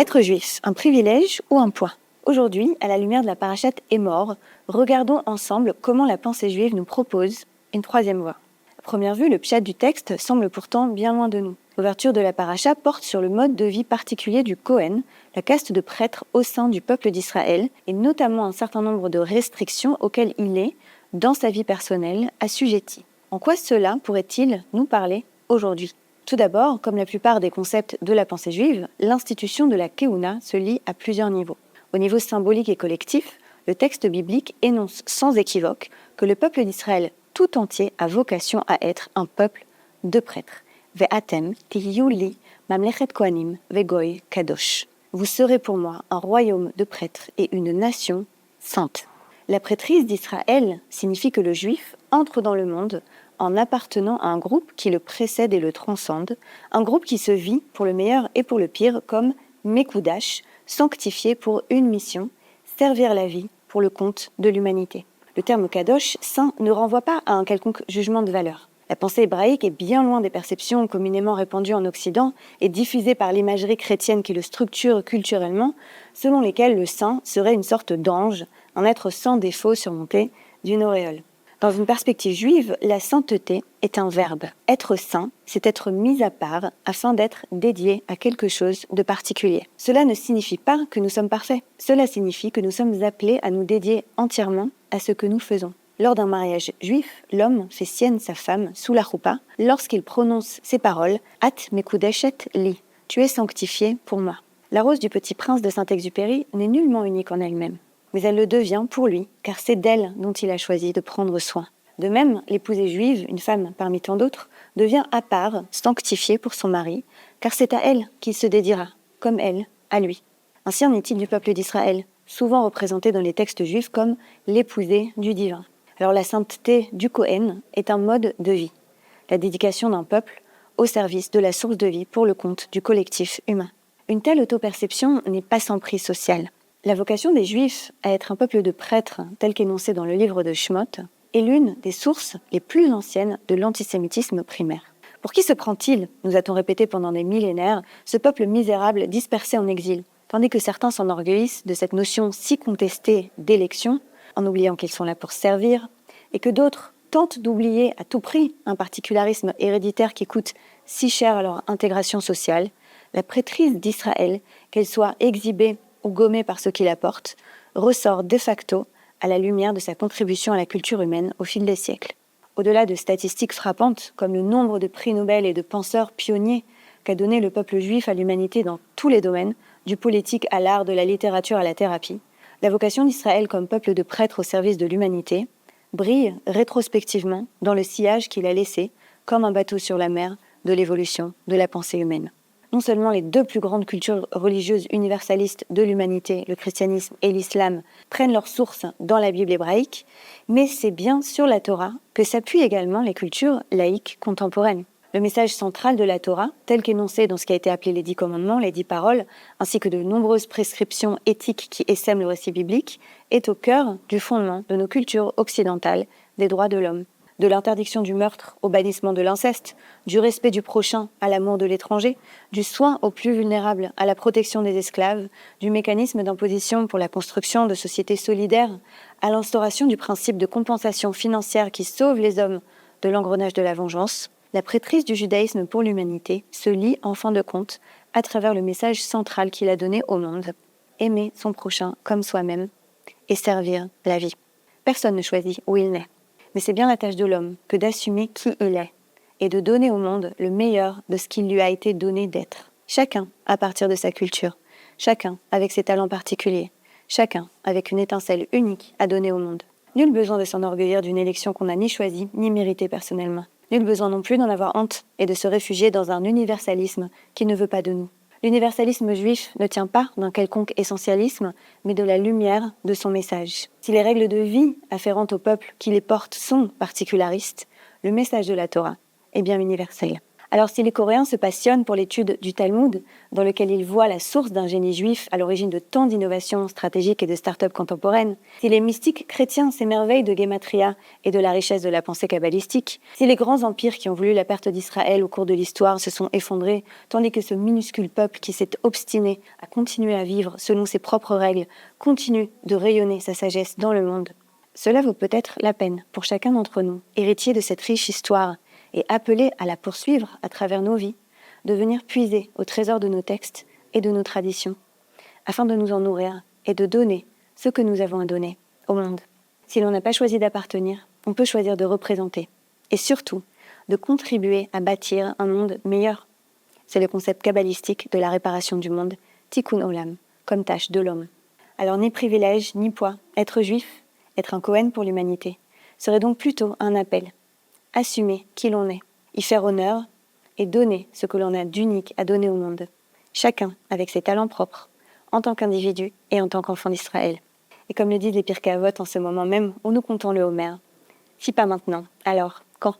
Être juif, un privilège ou un poids? Aujourd'hui, à la lumière de la parachate Émor, regardons ensemble comment la pensée juive nous propose une troisième voie. À première vue, le pshat du texte semble pourtant bien loin de nous. L'ouverture de la paracha porte sur le mode de vie particulier du Kohen, la caste de prêtres au sein du peuple d'Israël, et notamment un certain nombre de restrictions auxquelles il est, dans sa vie personnelle, assujetti. En quoi cela pourrait-il nous parler aujourd'hui ? Tout d'abord, comme la plupart des concepts de la pensée juive, l'institution de la Keuna se lie à plusieurs niveaux. Au niveau symbolique et collectif, le texte biblique énonce sans équivoque que le peuple d'Israël tout entier a vocation à être un peuple de prêtres. Ve'atem tihiyu li mamlechet kohanim ve'goy kadosh. Vous serez pour moi un royaume de prêtres et une nation sainte. La prêtrise d'Israël signifie que le juif entre dans le monde en appartenant à un groupe qui le précède et le transcende, un groupe qui se vit, pour le meilleur et pour le pire, comme Mekoudash, sanctifié pour une mission, servir la vie pour le compte de l'humanité. Le terme Kadosh, saint, ne renvoie pas à un quelconque jugement de valeur. La pensée hébraïque est bien loin des perceptions communément répandues en Occident et diffusées par l'imagerie chrétienne qui le structure culturellement, selon lesquelles le saint serait une sorte d'ange, un être sans défaut surmonté d'une auréole. Dans une perspective juive, la sainteté est un verbe. Être saint, c'est être mis à part afin d'être dédié à quelque chose de particulier. Cela ne signifie pas que nous sommes parfaits. Cela signifie que nous sommes appelés à nous dédier entièrement à ce que nous faisons. Lors d'un mariage juif, l'homme fait sienne sa femme sous la choupa lorsqu'il prononce ces paroles « At mekudeshet li » « Tu es sanctifié pour moi ». La rose du Petit Prince de Saint-Exupéry n'est nullement unique en elle-même. Mais elle le devient pour lui, car c'est d'elle dont il a choisi de prendre soin. De même, l'épousée juive, une femme parmi tant d'autres, devient à part, sanctifiée pour son mari, car c'est à elle qu'il se dédiera, comme elle, à lui. Ainsi en est-il du peuple d'Israël, souvent représenté dans les textes juifs comme l'épousée du divin. Alors la sainteté du Kohen est un mode de vie, la dédication d'un peuple au service de la source de vie pour le compte du collectif humain. Une telle autoperception n'est pas sans prix social. La vocation des Juifs à être un peuple de prêtres, tel qu'énoncé dans le livre de Shemot, est l'une des sources les plus anciennes de l'antisémitisme primaire. Pour qui se prend-il, nous a-t-on répété pendant des millénaires, ce peuple misérable dispersé en exil, tandis que certains s'enorgueillissent de cette notion si contestée d'élection, en oubliant qu'ils sont là pour servir, et que d'autres tentent d'oublier à tout prix un particularisme héréditaire qui coûte si cher à leur intégration sociale, la prêtrise d'Israël, qu'elle soit exhibée ou gommée par ceux qui la portent, ressort de facto à la lumière de sa contribution à la culture humaine au fil des siècles. Au-delà de statistiques frappantes, comme le nombre de prix Nobel et de penseurs pionniers qu'a donné le peuple juif à l'humanité dans tous les domaines, du politique à l'art, de la littérature à la thérapie, la vocation d'Israël comme peuple de prêtres au service de l'humanité brille rétrospectivement dans le sillage qu'il a laissé, comme un bateau sur la mer, de l'évolution de la pensée humaine. Non seulement les deux plus grandes cultures religieuses universalistes de l'humanité, le christianisme et l'islam, prennent leur source dans la Bible hébraïque, mais c'est bien sur la Torah que s'appuient également les cultures laïques contemporaines. Le message central de la Torah, tel qu'énoncé dans ce qui a été appelé les 10 commandements, les 10 paroles, ainsi que de nombreuses prescriptions éthiques qui essaiment le récit biblique, est au cœur du fondement de nos cultures occidentales des droits de l'homme. De l'interdiction du meurtre au bannissement de l'inceste, du respect du prochain à l'amour de l'étranger, du soin aux plus vulnérables à la protection des esclaves, du mécanisme d'imposition pour la construction de sociétés solidaires, à l'instauration du principe de compensation financière qui sauve les hommes de l'engrenage de la vengeance, la prêtrise du judaïsme pour l'humanité se lie en fin de compte à travers le message central qu'il a donné au monde, aimer son prochain comme soi-même et servir la vie. Personne ne choisit où il naît. Mais c'est bien la tâche de l'homme que d'assumer qui il est et de donner au monde le meilleur de ce qu'il lui a été donné d'être. Chacun à partir de sa culture, chacun avec ses talents particuliers, chacun avec une étincelle unique à donner au monde. Nul besoin de s'enorgueillir d'une élection qu'on n'a ni choisie ni méritée personnellement. Nul besoin non plus d'en avoir honte et de se réfugier dans un universalisme qui ne veut pas de nous. L'universalisme juif ne tient pas d'un quelconque essentialisme, mais de la lumière de son message. Si les règles de vie afférentes au peuple qui les porte sont particularistes, le message de la Torah est bien universel. Alors si les Coréens se passionnent pour l'étude du Talmud, dans lequel ils voient la source d'un génie juif à l'origine de tant d'innovations stratégiques et de start-up contemporaines, si les mystiques chrétiens s'émerveillent de Gematria et de la richesse de la pensée kabbalistique, si les grands empires qui ont voulu la perte d'Israël au cours de l'histoire se sont effondrés, tandis que ce minuscule peuple qui s'est obstiné à continuer à vivre selon ses propres règles continue de rayonner sa sagesse dans le monde, cela vaut peut-être la peine pour chacun d'entre nous, héritiers de cette riche histoire, et appelés à la poursuivre à travers nos vies, de venir puiser au trésor de nos textes et de nos traditions, afin de nous en nourrir et de donner ce que nous avons à donner au monde. Si l'on n'a pas choisi d'appartenir, on peut choisir de représenter, et surtout de contribuer à bâtir un monde meilleur. C'est le concept kabbalistique de la réparation du monde, tikkun olam, comme tâche de l'homme. Alors ni privilège, ni poids, être juif, être un Cohen pour l'humanité, serait donc plutôt un appel. Assumer qui l'on est, y faire honneur et donner ce que l'on a d'unique à donner au monde, chacun avec ses talents propres, en tant qu'individu et en tant qu'enfant d'Israël. Et comme le disent les Pirkei Avot en ce moment même où nous comptons le Homer, si pas maintenant, alors quand ?